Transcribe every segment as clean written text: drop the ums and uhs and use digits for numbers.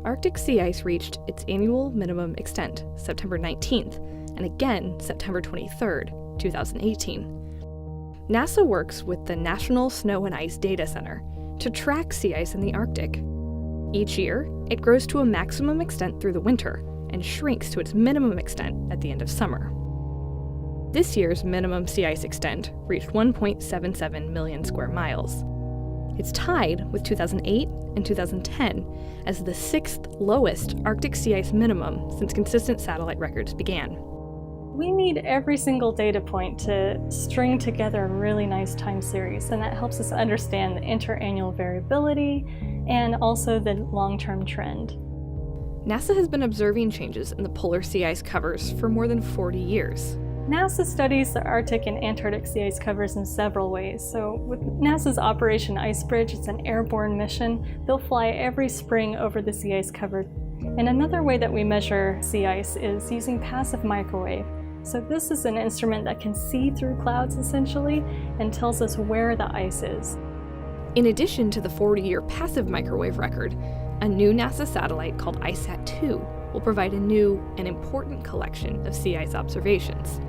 Arctic sea ice reached its annual minimum extent, September 19th, and again September 23rd, 2018. NASA works with the National Snow and Ice Data Center to track sea ice in the Arctic. Each year, it grows to a maximum extent through the winter and shrinks to its minimum extent at the end of summer. This year's minimum sea ice extent reached 1.77 million square miles. It's tied with 2008 and 2010 as the sixth lowest Arctic sea ice minimum since consistent satellite records began. We need every single data point to string together a really nice time series, and that helps us understand the interannual variability and also the long-term trend. NASA has been observing changes in the polar sea ice covers for more than 40 years. NASA studies the Arctic and Antarctic sea ice covers in several ways. So with NASA's Operation Icebridge, it's an airborne mission. They'll fly every spring over the sea ice cover. And another way that we measure sea ice is using passive microwave. So this is an instrument that can see through clouds essentially and tells us where the ice is. In addition to the 40-year passive microwave record, a new NASA satellite called ISAT-2 will provide a new and important collection of sea ice observations.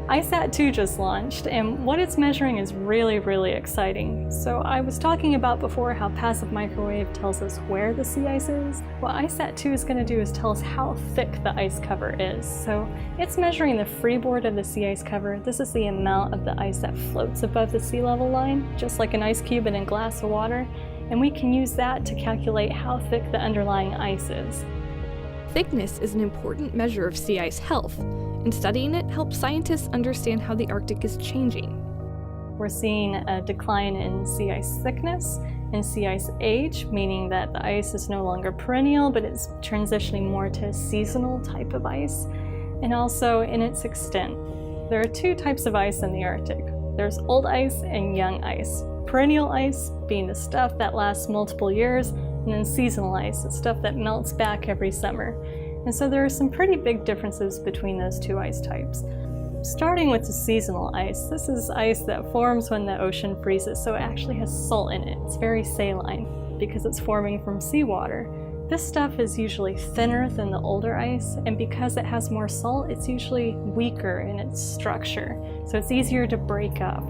ISAT-2 just launched, and what it's measuring is really, really exciting. So I was talking about before how passive microwave tells us where the sea ice is. What ISAT-2 is going to do is tell us how thick the ice cover is. So it's measuring the freeboard of the sea ice cover. This is the amount of the ice that floats above the sea level line, just like an ice cube in a glass of water. And we can use that to calculate how thick the underlying ice is. Thickness is an important measure of sea ice health, and studying it helps scientists understand how the Arctic is changing. We're seeing a decline in sea ice thickness and sea ice age, meaning that the ice is no longer perennial, but it's transitioning more to a seasonal type of ice, and also in its extent. There are two types of ice in the Arctic. There's old ice and young ice. Perennial ice being the stuff that lasts multiple years, and then seasonal ice, the stuff that melts back every summer. And so there are some pretty big differences between those two ice types. Starting with the seasonal ice, this is ice that forms when the ocean freezes, so it actually has salt in it. It's very saline because it's forming from seawater. This stuff is usually thinner than the older ice, and because it has more salt, it's usually weaker in its structure, so it's easier to break up.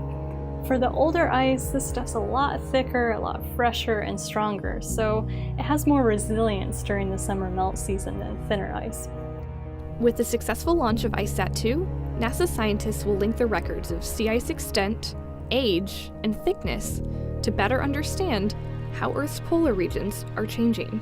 For the older ice, this stuff's a lot thicker, a lot fresher, and stronger, so it has more resilience during the summer melt season than thinner ice. With the successful launch of ISAT-2, NASA scientists will link the records of sea ice extent, age, and thickness to better understand how Earth's polar regions are changing.